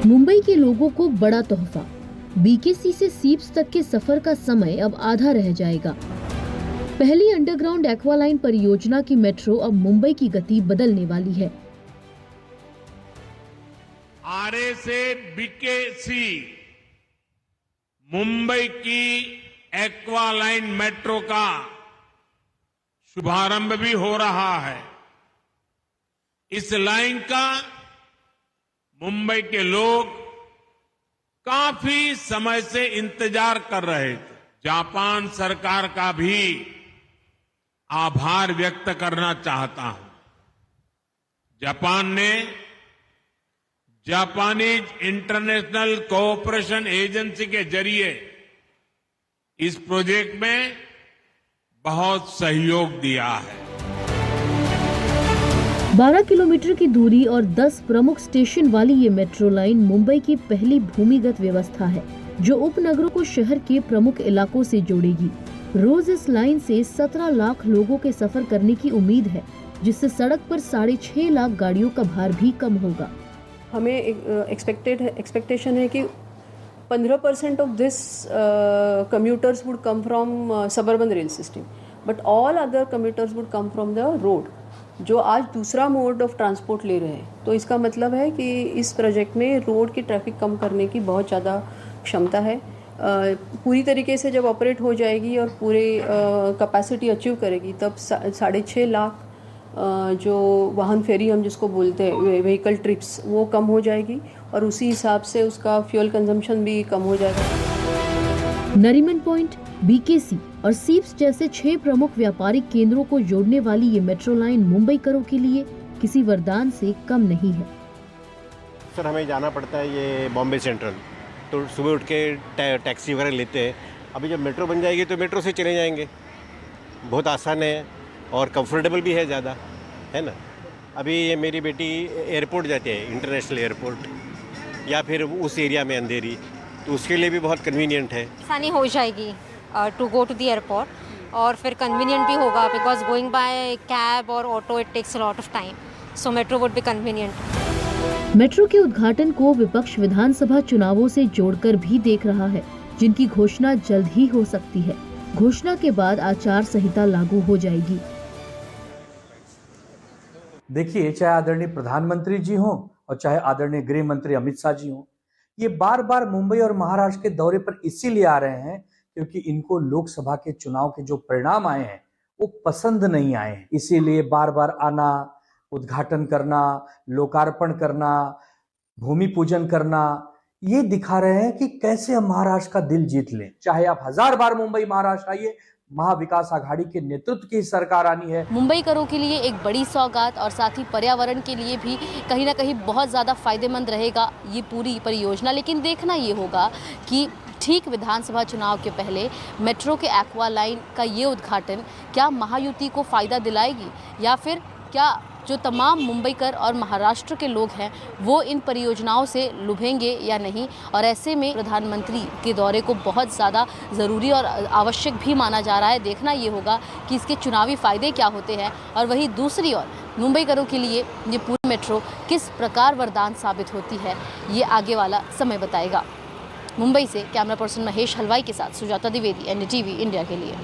मुंबई के लोगों को बड़ा तोहफा। बीकेसी से सीप्स तक के सफर का समय अब आधा रह जाएगा। पहली अंडरग्राउंड एक्वालाइन परियोजना की मेट्रो अब मुंबई की गति बदलने वाली है। आरए से बीकेसी मुंबई की एक्वालाइन मेट्रो का शुभारंभ भी हो रहा है। इस लाइन का मुंबई के लोग काफी समय से इंतजार कर रहे थे। जापान सरकार का भी आभार व्यक्त करना चाहता हूं। जापान ने जापानीज इंटरनेशनल कोऑपरेशन एजेंसी के जरिए इस प्रोजेक्ट में बहुत सहयोग दिया है। 12 किलोमीटर की दूरी और 10 प्रमुख स्टेशन वाली ये मेट्रो लाइन मुंबई की पहली भूमिगत व्यवस्था है जो उपनगरों को शहर के प्रमुख इलाकों से जोड़ेगी। रोज इस लाइन से 17 लाख लोगों के सफर करने की उम्मीद है, जिससे सड़क पर 6.5 लाख गाड़ियों का भार भी कम होगा। हमें एक्सपेक्टेशन है कि 15% of this commuters would come from suburban rail system, but all other commuters would come from the road, जो आज दूसरा मोड ऑफ ट्रांसपोर्ट ले रहे हैं। तो इसका मतलब है कि इस प्रोजेक्ट में रोड की ट्रैफिक कम करने की बहुत ज़्यादा क्षमता है। पूरी तरीके से जब ऑपरेट हो जाएगी और पूरे कैपेसिटी अचीव करेगी, तब 6.5 लाख जो वाहन फेरी हम जिसको बोलते हैं, व्हीकल ट्रिप्स, वो कम हो जाएगी और उसी हिसाब से उसका फ्यूल कंजम्पशन भी कम हो जाएगा। नरीमन पॉइंट, बीकेसी और सीप्स जैसे 6 प्रमुख व्यापारिक केंद्रों को जोड़ने वाली ये मेट्रो लाइन मुंबईकरों के लिए किसी वरदान से कम नहीं है। सर, हमें जाना पड़ता है ये बॉम्बे सेंट्रल, तो सुबह उठ के टैक्सी वगैरह लेते हैं। अभी जब मेट्रो बन जाएगी तो मेट्रो से चले जाएंगे। बहुत आसान है और कंफर्टेबल भी है ज़्यादा, है ना। अभी ये मेरी बेटी एयरपोर्ट जाती है, इंटरनेशनल एयरपोर्ट, या फिर उस एरिया में अंधेरी, तो उसके लिए भी बहुत कन्वीनियंट है। आसानी हो जाएगी to go to the airport, और फिर कन्वीनियंट भी होगा बिकॉज गोइंग बाय कैब और auto it takes a lot of time, so metro would be convenient. Metro के उद्घाटन को विपक्ष विधानसभा चुनावों से जोड़कर भी देख रहा है, जिनकी घोषणा जल्द ही हो सकती है। घोषणा के बाद आचार संहिता लागू हो जाएगी। देखिए, चाहे आदरणीय प्रधानमंत्री जी हों और चाहे आदरणीय गृह मंत्री अमित शाह जी हों, ये बार बार मुंबई और महाराष्ट्र के दौरे पर इसीलिए आ रहे हैं क्योंकि इनको लोकसभा के चुनाव के जो परिणाम आए हैं वो पसंद नहीं आए हैं। इसीलिए बार बार आना, उद्घाटन करना, लोकार्पण करना, भूमि पूजन करना, ये दिखा रहे हैं कि कैसे हम महाराष्ट्र का दिल जीत लें। चाहे आप 1000 बार मुंबई महाराष्ट्र आइए, महाविकास आघाड़ी के नेतृत्व की सरकार आनी है। मुंबईकरों के लिए एक बड़ी सौगात और साथ ही पर्यावरण के लिए भी कहीं ना कहीं बहुत ज़्यादा फायदेमंद रहेगा ये पूरी परियोजना। लेकिन देखना ये होगा कि ठीक विधानसभा चुनाव के पहले मेट्रो के एक्वा लाइन का ये उद्घाटन क्या महायुति को फ़ायदा दिलाएगी, या फिर क्या जो तमाम मुंबईकर और महाराष्ट्र के लोग हैं वो इन परियोजनाओं से लुभेंगे या नहीं। और ऐसे में प्रधानमंत्री के दौरे को बहुत ज़्यादा ज़रूरी और आवश्यक भी माना जा रहा है। देखना ये होगा कि इसके चुनावी फ़ायदे क्या होते हैं, और वहीं दूसरी ओर मुंबईकरों के लिए ये पूरी मेट्रो किस प्रकार वरदान साबित होती है, ये आगे वाला समय बताएगा। मुंबई से कैमरा पर्सन महेश हलवाई के साथ सुजाता द्विवेदी, NDTV इंडिया के लिए।